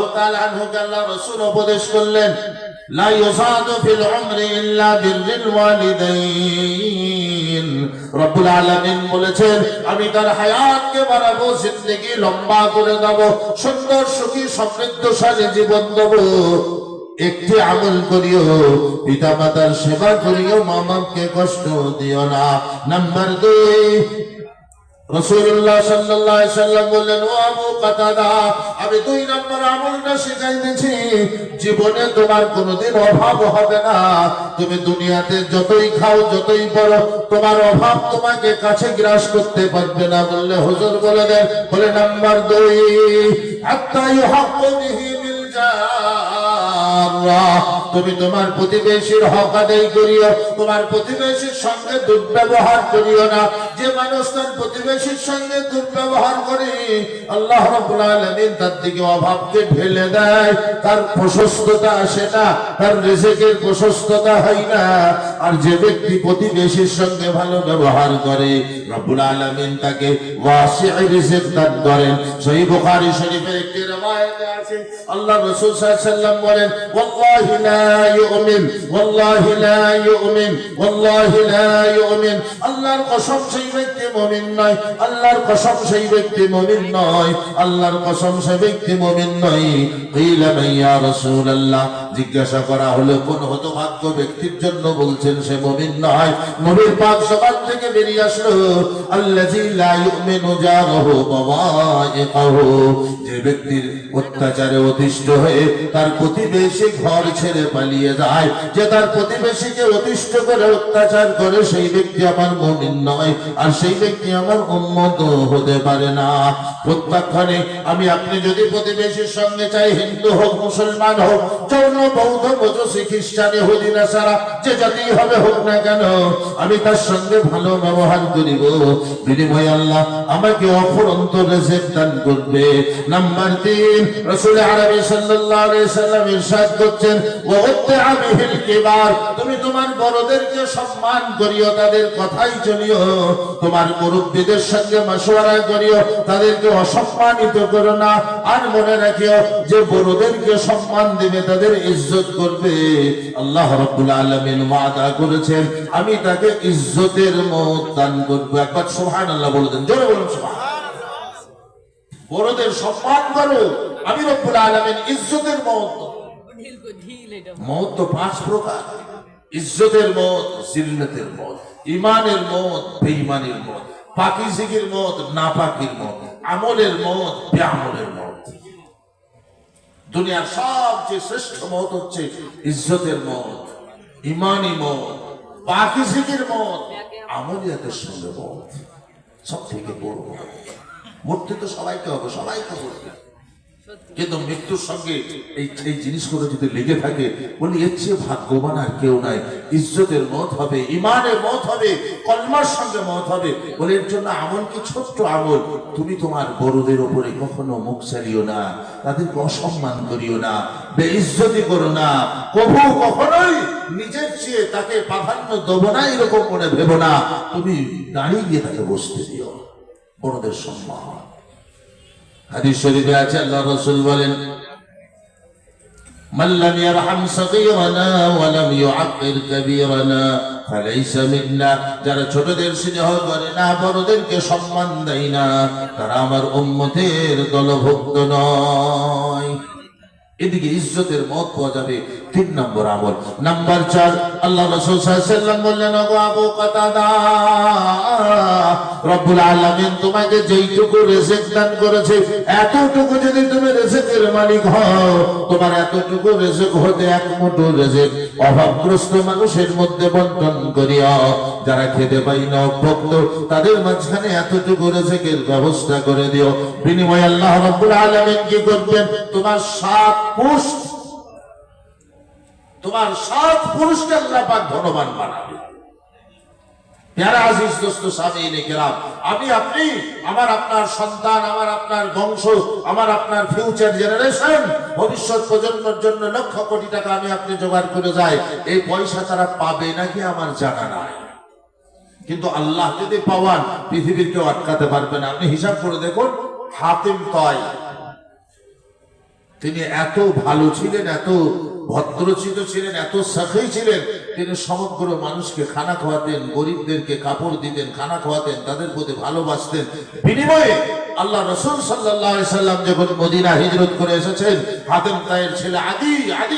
রাদিয়াল্লাহু তাআলা আনহুকে আল্লাহ রাসূল উপদেশ করলেন, লা ইউসাদু ফিল উমরি ইল্লা বিররিল ওয়ালিদাইন। রব্বুল আলামিন বলেছেন, আমি তার হায়াতকে বাড়াবো, জিন্দেগি লম্বা করে দেব, সুন্দর সুখী সমৃদ্ধশালী জীবন দেব। একটি আমল করিও, পিতা মাতার সেবা করিও, মা বাপকে কষ্ট দিও না। নাম্বার 2, রাসূলুল্লাহ সাল্লাল্লাহু আলাইহি সাল্লাম বললেন, ও আবু কাতাদা, আমি 2 নম্বর আমলটা শিখাইতেছি, জীবনে তোমার কোনোদিন অভাব হবে না। তুমি দুনিয়াতে যতই খাও, যতই পড়ো, তোমার অভাব তোমাকে কাছে গ্রাস করতে পারবে না। বললে হুজুর বলে দেন, বলে নাম্বার 2, হাত্তা ইউহাক্কু বিহি বিল জাররা, তুমি তোমার প্রতিবেশীর হক আদায় করিও, তোমার প্রতিবেশীর সঙ্গে দুর্ব্যবহার করিও না। যে মানুষ তার প্রতিবেশীর সঙ্গে দুর্ব্যবহার করে, আল্লাহ রাব্বুল আলামিন তার দিকে অভাবকে ঢেলে দেয়, তার প্রশস্ততা আসে না, তার রিজিকের প্রশস্ততা হয় না। আর যে ব্যক্তি প্রতিবেশীর সঙ্গে ভালো ব্যবহার করে, রব্বুল আলামিন তাকে ওয়াসিউ রিজিক দান করেন। সহিহ বুখারী শরীফের একটি রওয়ায়াতে আছে, আল্লাহ রাসূল সাল্লাল্লাহু আলাইহি ওয়াসাল্লাম বলেন, ওয়াল্লাহি লা ইউমিন, ওয়াল্লাহি লা ইউমিন, ওয়াল্লাহি লা ইউমিন, আল্লাহর কসম সেই ব্যক্তি মুমিন নয়, আল্লাহর কসম সেই ব্যক্তি মুমিন নয়, আল্লাহর কসম সেই ব্যক্তি মুমিন নয়। কিলা মান ইয়া রাসূলুল্লাহ, জিজ্ঞাসা করা হলো, কোন হতভাগ্য ব্যক্তির জন্য বলছেন সে মুমিন নয়? নবীর পাক জবান থেকে বেরিয়ে আসলো, আল্লাযী লা ইউমিনু জারহু বাওয়াইকাহু, যে ব্যক্তির অত্যাচারে অতিষ্ঠ হয়ে তার প্রতিবেশী ঘর ছেড়ে পালিয়ে যায়, যে তার প্রতিবেশীকে অতিষ্ঠ করে অত্যাচার করে, সেই ব্যক্তি আমার মুমিন নয়, আর সেই ব্যক্তি আমার উম্মত হতে পারে না। প্রত্যক্ষণে আমি আপনি যদি প্রতিবেশীর সঙ্গে চাই, হিন্দু হোক, মুসলমান হোক, জৈন, বৌদ্ধ, মজুসি, খ্রিস্টান, ইহুদি, নাসারা, যে জাতি হবে হোক না কেন, আমি তার সঙ্গে ভালো ব্যবহার করিব, বিনিময়ে আল্লাহ আমাকে অফুরন্ত রিজিক দান করবে। নাম্বার 3, রাসূল আরবি সাল্লাল্লাহু আলাইহি সাল্লাম ইরশাদ করছেন, ওয়াত্তা'a বিহিল কিবার, তুমি তোমার বড়দেরকে সম্মান করিও, তাদের কথাই চলিও, তোমার মুরব্বিদের সঙ্গে মাশওয়ারা করিও, তাদেরকে অসম্মানিত করো না। আর মনে রাখিও, যে বড়দেরকে সম্মান দিবে, তাদের ইজ্জত করবে, আল্লাহ রাব্বুল আলামিন ওয়াদা করেছেন, আমি তাকে ইজ্জতের মওত দান করব। একবার সুবহানাল্লাহ বলে দেন, জোরে বলুন সুবহানাল্লাহ। বড়দের সম্মান করো, আমি রব্বুল আলামিন ইজ্জতের মওত। মওত তো 5 প্রকার, ইজ্জতের মওত, জিল্লাতের মওত, ঈমানের মওত, বেঈমানের মওত, পাকীজিগির মওত, নাপাকির মওত, আমলের মওত, বেআমলের মওত। দুনিয়ার সবচেয়ে শ্রেষ্ঠ মওত হচ্ছে ইজ্জতের মওত, ঈমানি মওত, পাকীজিগির মওত, আমলিয়াতের সঙ্গে মওত, সব থেকে বড় মওত। মরতে তো সবাইকে হবে, সবাইকে মরবে, কিন্তু মৃত্যুর সঙ্গে এই জিনিসগুলো যদি লেগে থাকে, বলি এর চেয়ে ভাগ্যবান আর কেউ নাই। ইজ্জতের মওত হবে, ঈমানের মওত হবে, কলমার সঙ্গে মওত হবে। বলে এর জন্য আমল কি ছোট্ট আমল, তুমি তোমার বড়দের উপরে কখনো মুখ চালিও না, তাদেরকে অসম্মান করিও না, বেইজ্জতি করো না, কখনোই নিজের চেয়ে তাকে প্রাধান্য দেবো না এরকম মনে ভেবো না। তুমি দাঁড়িয়ে গিয়ে তাকে বসতে দিও, বড়দের সম্মান। হাদিস শরীফে আছে, আল্লাহ রাসূল বলেন, মান লাম ইয়ারহাম সাগীরানা ওয়া লাম ইউআক্কির কাবীরানা ফালাইসা মিন্না, যারা ছোটদের স্নেহ করে না, বড়দেরকে সম্মান দেয় না, তারা আমার উম্মতের দলভুক্ত নয়। এদিকে ইজ্জতের মওত পাওয়া যাবে 3 নম্বর আমল। নাম্বার 4, আল্লাহ রাসূল সাল্লাল্লাহু আলাইহি ওয়াসাল্লাম বললেন, ও আবু কাতাদা, রব্বুল আলামিন তোমাকে যেইটুকু রিজিক দান করেছে, এতটুকু যদি তুমি রিজিকের মালিক হও, তোমার এতটুকু রিজিক হতে 1 মুঠো রিজিক অভাবগ্রস্ত মানুষের মধ্যে বন্টন করিও। যারা খেতে পায় না, ভক্ত, তাদের মাঝখানে এতটুকু রিজিকের ব্যবস্থা করে দিও। বিনিময়ে আল্লাহ রাব্বুল আলামিন কি করবেন? তোমার 7 পুরুষকে আল্লাহ পাক ধনবান বানাবে। প্যারা আজিজ দোস্ত সামিনে কেরাম, আমি আপনি, আমার আপনার সন্তান, আমার আপনার বংশ, আমার আপনার ফিউচার জেনারেশন, ভবিষ্যৎ প্রজন্মের জন্য লক্ষ কোটি টাকা আমি আপনি জোগাড় করে যাই, এই পয়সা তারা পাবে নাকি আমার জানা নাই। কিন্তু আল্লাহ যদি পাওয়ান, পৃথিবীর কেউ আটকাতে পারবে না। আপনি হিসাব করে দেখুন, হাতিম তয় তিনি এত ভালো ছিলেন, এত ভদ্রচিত ছিলেন, এত সাখী ছিলেন, তিনি সমগ্র মানুষকে খানা খাওয়াতেন, গরিবদেরকে কাপড় দিতেন, খানা খাওয়াতেন, তাদের প্রতি ভালোবাসতেন। বিনিময়ে আল্লাহ রাসূল সাল্লাল্লাহু আলাইহি সাল্লাম যখন মদিনা হিজরত করে এসেছেন, হাতেম তায়ের ছেলে আদি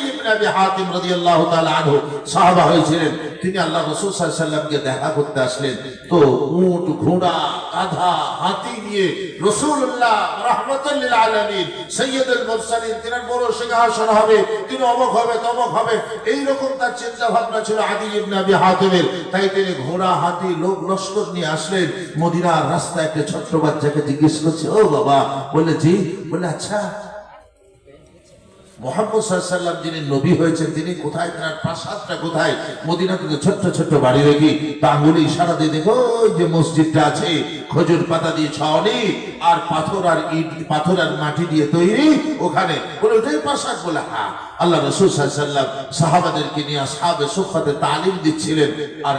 ইবনে আবি হাতিম রাদিয়াল্লাহু তাআলা আনহু সাহাবা হয়েছিলেন। তিনি আল্লাহ রাসূল সাল্লাল্লাহু আলাইহি সাল্লামকে দেখা করতে আসলেন। তো উট, ঘোড়া, গাধা, হাতি নিয়ে রাসূলুল্লাহ রাহমাতুল লিল আলামিন সাইয়্যিদুল মুরসালিন, তিনার বড় সিংহাসন হবে, তিনি অমুক হবে তমুক হবে, এইরকম তার চিন্তা ভাবনা ছিল আদি ইবনে আবি হাতিমের। তাই তিনি ঘোড়া, হাতি, লোক লস্কর নিয়ে আসলেন। মদিনার রাস্তায় একটা ছোট্ট বাচ্চাকে জিজ্ঞেস করছে, ও বাবা, বলে জি, বলে আচ্ছা মুহাম্মদ সাল্লাল্লাহু আলাইহি ওয়াসাল্লাম যিনি নবী হয়েছেন তিনি কোথায়, তার প্রাসাদটা কোথায়? মদিনা থেকে ছোট্ট ছোট্ট বাড়ি রেখে তা আঙ্গুলে ইশারা দিয়ে দেখো ওই যে মসজিদটা আছে, খজুর পাতা দিয়ে ছাউনি আর পাথর আর ইট, পাথর আর মাটি দিয়ে তৈরি, ওখানে। বলে ওটাই প্রাসাদ? বলে হ্যাঁ। আল্লাহ রাসূল সাল্লাল্লাহু আলাইহি ওয়াসাল্লাম সাহাবাদেরকে নিয়ে আসহাবে সুফফাতে তালিম দিচ্ছিলেন। আর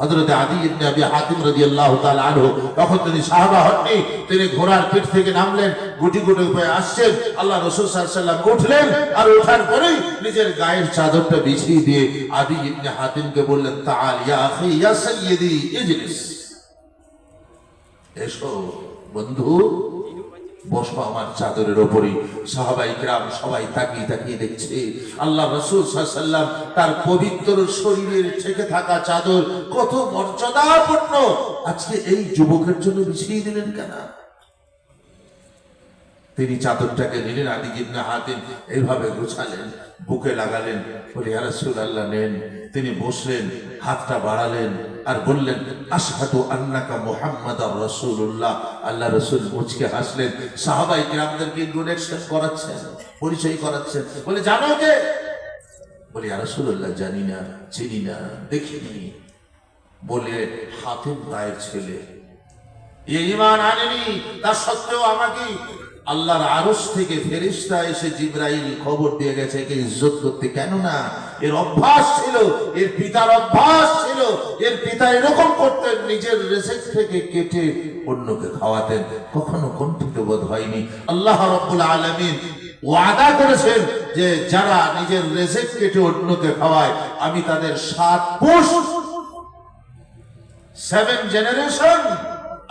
হযরত আদি ইবনে আবি হাতিম রাদিয়াল্লাহু তাআলা আনহু তখন তিনি সাহাবা হননি, তিনি ঘোড়ার পিঠ থেকে নামলেন, গুটি গুটি হয়ে আসছেন। আল্লাহ রাসূল সাল্লাল্লাহু আলাইহি ওয়াসাল্লাম উঠলেন, আর ওঠার পরেই নিজের গায়ের চাদরটা বিছিয়ে দিয়ে আদি ইবনে হাতিমকে বললেন, তাআল ইয়া আখি ইয়া সাইয়্যিদি ইজলিস, এসো বন্ধু, বসো আমার চাদরের উপরে। সাহাবায়ে কিরাম সবাই তাকিয়ে তাকিয়ে দেখছে আল্লাহ রাসূল সাল্লাল্লাহু আলাইহি ওয়াসাল্লাম তার পবিত্র শরীরের থেকে থাকা চাদর কত মর্যাদাপূর্ণ আজকে এই যুবকের জন্য বিছিয়ে দিলেন কেন? তিনি চাদরটাকে নিলেন, আদি ইবনে হাতিম এইভাবে গুছালেন, বুকে লাগালেন, বলে ইয়া রাসূলুল্লাহ নেন। তিনি বসলেন, হাতটা বাড়ালেন আর বললেন, আশহাদু আন্নাকা মুহাম্মাদার রাসূলুল্লাহ। আল্লাহ রাসূল মুচকে হাসলেন। সাহাবায়ে কিরামদেরকে ইন্ট্রোডাকশন করাচ্ছেন, পরিচয় করাচ্ছেন। বলে জানো কে? বলে ইয়া রাসূলুল্লাহ জানি না, চিনি না, দেখিনি। বলে হাতিম তায়ের ছেলে, এই ঈমান আনেনি, তা সত্ত্বেও আমাকে আল্লাহর আরশ থেকে ফেরেশতা এসে জিবরাইল খবর দিয়ে গেছে একে ইজ্জত করতে। কেন না, এর অভ্যাস ছিল, এর পিতার অভ্যাস ছিল, এর পিতা এরকম করতেন, নিজের রেজেক থেকে কেটে অন্যকে খাওয়াতেন, কখনো কুণ্ঠিত বোধ হয়নি। আল্লাহ রাব্বুল আলামিন ওয়াদা করেছেন যে যারা নিজের রেজেক কেটে অন্যকে খাওয়ায় আমি তাদের 7 পুরুষ 7 জেনারেশন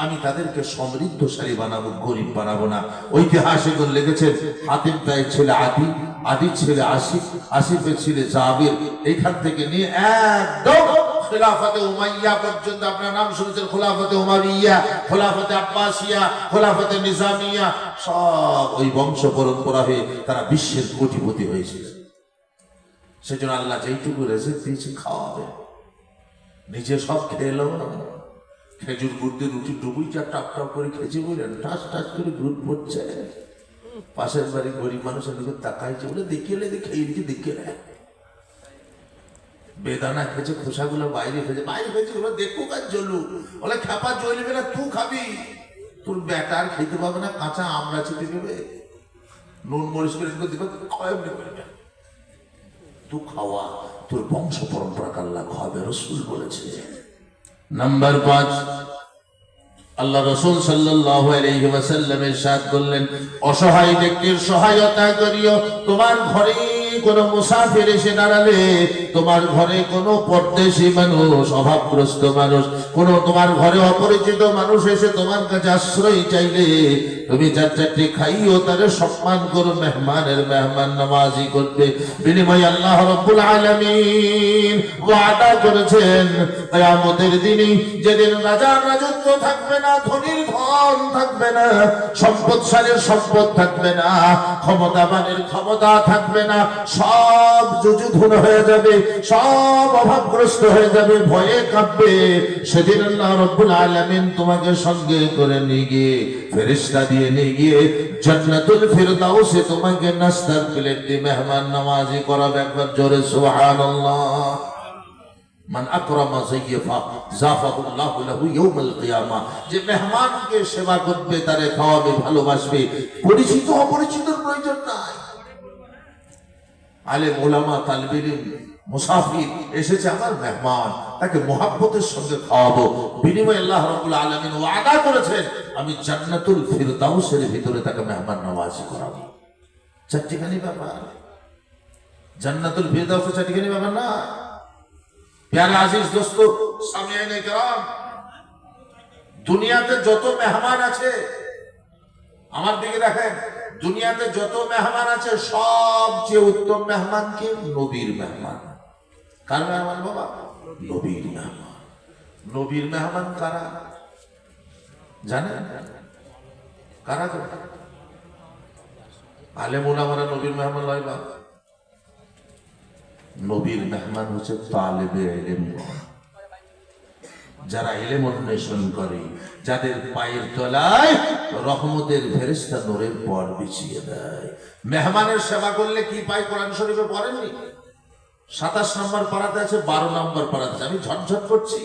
আমি তাদেরকে সমৃদ্ধশালী বানাবো, গরিব বানাবো না। ঐতিহাসিক লিখেছেন হাতিম তায়ের ছেলে আদি, আদির ছেলে আসিফ, আসিফের ছেলে জাবির, এইখান থেকে নিয়ে একদম খিলাফতে উমাইয়া পর্যন্ত আপনার নাম শুনেছেন, খিলাফতে উমাইয়া, খিলাফতে আব্বাসিয়া, খিলাফতে নিজামিয়া, সব ওই বংশ পরম্পরা হয়ে তারা বিশ্বের কোটিপতি হয়েছিল। সেজন্য আল্লাহ যেইটুকু রেজেক দিয়েছে খাওয়াবে, নিজে সব খেলো। খেজুর গুড় দিয়ে রুটি ডুবুই চা টাপ টাপ করে খেয়েছি, বুঝলেন, টাস টাস করে দুধ পড়ছে। পাশের বাড়ি গরিব মানুষের দিকে তাকাইছে, বলে দেখিয়ে খেয়ে দিচ্ছে, দেখিয়ে বেদানা খেয়েছে, খোসাগুলো বাইরে ফেলছে, বাইরে ফেলছে, ওরা দেখুক আর জ্বলুক। বলে খ্যাপা জ্বলবে না, তুই খাবি, তোর বেটা আর খেতে পাবে না, কাঁচা আমরা ছিটে দেবে, নুন মরিচ করে দিবে, কয়েকটা করবে, তুই খাওয়া, তোর বংশ পরম্পরা আল্লাহ খাওয়াবে, রাসূল বলেছে। নাম্বার 5, আল্লাহ রাসূল সাল্লাল্লাহু আলাইহি ওয়াসাল্লাম ইরশাদ করলেন, অসহায় ব্যক্তির সহায়তা করিও। তোমার ঘরে কোনো মুসাফির এসে দাঁড়ালে, তোমার ঘরে কোনো পরদেশী মানুষ, অভাবগ্রস্ত মানুষ, কোনো তোমার ঘরে অপরিচিত মানুষ এসে তোমার কাছে আশ্রয় চাইলে, তুমি 4টি খাইও, তারে সম্মান করো, মেহমানের মেহমান নওয়াজি করবে। বিনিময়ে আল্লাহ রাব্বুল আলামিন ওয়াদা করেছেন কিয়ামতের দিনে, যেদিন রাজার রাজত্ব থাকবে না, ধনীর ধন থাকবে না, সম্পদশালীর সম্পদ থাকবে না, ক্ষমতাবানের ক্ষমতা থাকবে না, সব যুযুধন হয়ে যাবে, সব অভাবগ্রস্ত হয়ে যাবে, ভয়ে কাঁপবে। সেদিন আল্লাহ রাব্বুল আলামিন তোমাকে সঙ্গে করে নিয়ে গিয়ে, ফেরেশতা দিয়ে নিয়ে গিয়ে জান্নাতুল ফিরদাউসে তোমাকে নাস্তার প্লেট দিয়ে মেহমান নওয়াজি করাবে। একবার জোরে সুবহানাল্লাহ। মান আকরামা যায়ফা যাফাহুল্লাহু লাহু ইয়াউমাল কিয়ামা, যে মেহমানকে সেবা করবে, তারে খাওয়াবে, ভালোবাসবে, পরিচিত অপরিচিতর প্রয়োজন নাই। আলেম ওলামা তালিবে ইলম মুসাফির এসেছে, আমার মেহমান, তাকে মুহাব্বতের সঙ্গে খাওয়াবো। বিনিময়ে আল্লাহ রাব্বুল আলামিন ওয়াদা করেছেন আমি জান্নাতুল ফিরদাউসের ভিতরে তাকে মেহমান নওয়াজি করাবো। চারটিখানি ব্যাপার। জান্নাতুল ফিরদাউস চারটিখানি ব্যাপার না। প্যারা আজিজ দোস্ত সামিয়ানে কেরাম, দুনিয়াতে যত মেহমান আছে, আমার দিকে দেখেন, দুনিয়াতে যত মেহমান আছে সবচেয়ে উত্তম মেহমান কে? নবীর মেহমান। কার মেহমান বাবা? নবীর মেহমান। নবীর মেহমান কারা জানেন? কারা? আলেম ওলামারা নবীর মেহমান লয় বা? নবীর মেহমান হচ্ছে তালেবে ইলম, যারা ইলম অন্বেষণ করে, যাদের পায়ের তলায় রহমতের ফেরেশতা নূরের পর বিছিয়ে দেয়। মেহমানের সেবা করলে কি পায়? কোরআন শরীফে পড়েননি? 27 নম্বর পারাতে আছে, 12 নম্বর পারাতে আছে। আমি ঝটঝট করছি,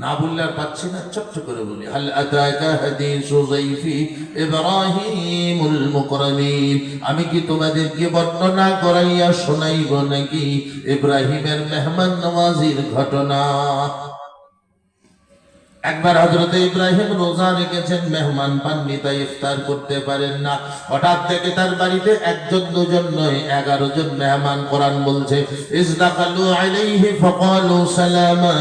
না বললে আর পাচ্ছি না, ছোট্ট করে বলি। হাল আতাকা হাদিসু যাইফি ইব্রাহিমুল মুকরামিন, আমি কি তোমাদেরকে বর্ণনা করাইয়া শোনাইব নাকি ইব্রাহিমের মেহমান নওয়াজির ঘটনা? একবার হযরত ইব্রাহিম রোজা রেখেছেন, মেহমান পাননি, তাই ইফতার করতে পারেন না। হঠাৎ থেকে তার বাড়িতে একজন দুজন নয় 11 জন মেহমান। কোরআন বলছে ইজদাকালু আলাইহি ফাকালু সালামা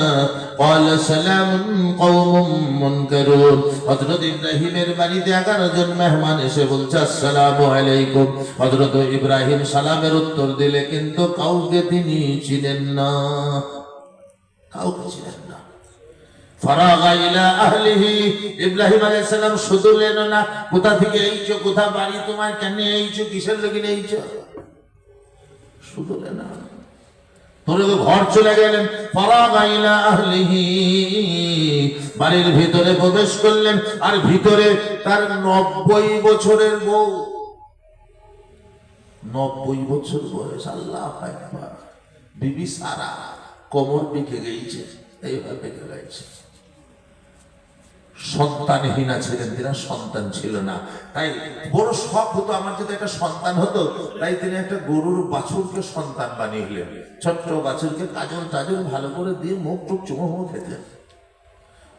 ক্বালা সালামুন কওমুম মুনকারুন। হযরত ইব্রাহিমের বাড়িতে 11 জন মেহমান এসে বলছে আসসালামু আলাইকুম। হযরত ইব্রাহিম সালামের উত্তর দিলে কিন্তু কাউকে তিনি চিনেন না, কাউকে চিনেন না। ফারাগা ইলা আহলিহি, ইব্রাহিম আলাইহিস সালাম শুধুলেন না, কোথা থেকে এইছো, কোথা বাড়ি তোমার, কেন এইছো, কিসের লগিন এইছো, শুধুলেন না, তোরে তো ঘর চলে গেলেন। ফারাগা ইলা আহলিহি, বাড়ির ভিতরে প্রবেশ করলেন, আর ভিতরে তার 90 বছরের বউ। 90 বছর বয়স, আল্লাহু আকবার। বিবি সারা কোমর বেঁকে গেছে, এইভাবে বেঁকে গেছে। সন্তানহীনা ছিলেন তিনি, সন্তান ছিল না। তাই বড় শখ হতো আমার যদি একটা সন্তান হতো, তাই তিনি একটা গরুর বাছুরকে সন্তান বানিয়ে, ছোট্ট বাছুরকে কাজল টাজল ভালো করে দিয়ে মুখ টুক চুমো খেতেন।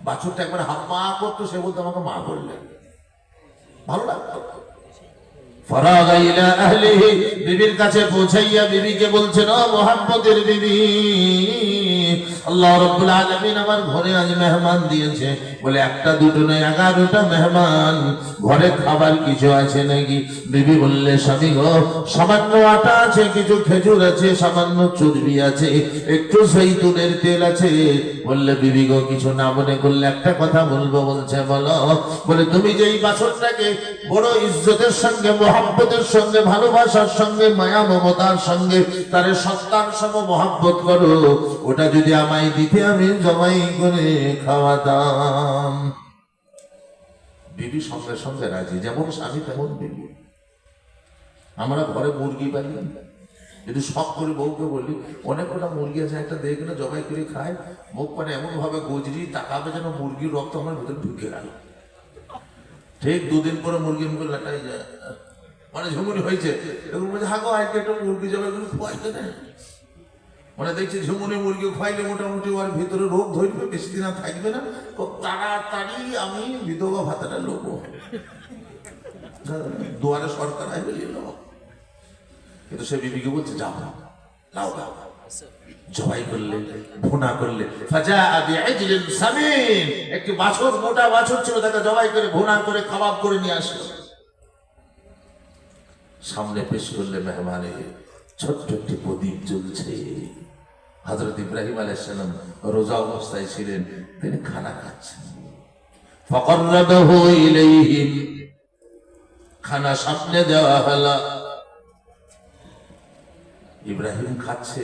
বাছুরটা একবার হাম্মা করতো, সে বলতো আমাকে মা বললেন, ভালো লাগতো। ফারাগা ইলা আহলিহি, বিবির কাছে পৌঁছাইয়া বিবিকে বলছেন, ও মুহাম্মদের বিবি, আল্লাহ রাব্বুল আলামিন আমার ঘরে আজ মেহমান দিয়েছে। বলে একটা দুটো নয় 11টা মেহমান, ঘরে খাবার কিছু আছে নাকি? বিবি বললে স্বামী গো, সামান্য আটা আছে, কিছু খেজুর আছে, সামান্য চর্বি আছে, একটু জৈতুনের তেল আছে। বললে বিবি গো, কিছু না মনে করলে একটা কথা বলবো। বলছে বলো। বলে তুমি যে এই বাছরটাকে বড় ইজ্জতের সঙ্গে, মহব্বতের সঙ্গে, ভালোবাসার সঙ্গে, মায়া মমতার সঙ্গে তার সন্তান সম মহব্বত করো, ওটা যদি আমায় দিতে আমি জমাই করে খাওয়াতাম। বিবি সঙ্গে সঙ্গে রাজি, যেমন স্বামী তেমন বিবি। আমরা ঘরে মুরগি পাই, যদি শখ করে বউকে বলি অনেক কটা মুরগি আছে, একটা দেখে না জবাই করে খায়, মুখ মানে এমন ভাবে গজরি তাকাবে যেন মুরগির রক্ত আমার ভিতরে ঢুকে গেল। ঠিক 2 দিন পরে মুরগি মুখে লাটাই যায়, মানে ঝুমুনি হয়েছে, এরকম বলছে হাগো আজকে একটা মুরগি জবাই করে খোয়াইতে না। মানে দেখছি ঝুমুনি মুরগি খাইলে মোটামুটি ওর ভিতরে রোগ ধরবে, বেশি দিন আর থাকবে না, তো তাড়াতাড়ি আমি বিধবা ভাতাটা লোক দুয়ারে সরকার আয় বেরিয়ে নেব। কিন্তু সে বিবিকে বলছে যাও লাও লাও, জবাই করলে, ভুনা করলে। একটি বাছুর, মোটা বাছুর ছিল, তাকে জবাই করে ভুনা করে কাবাব করে নিয়ে আসলো, সামনে পেশ করলে মেহমানে। ছোট্ট একটি প্রদীপ জ্বলছে। হযরত ইব্রাহিম আলাইহিস সালাম রোজা অবস্থায় ছিলেন, তিনি খানা খাচ্ছেন। ফাকাররাবাহু ইলাইহিম, খানা সামনে দেওয়া হলো। ইব্রাহিম খাচ্ছে,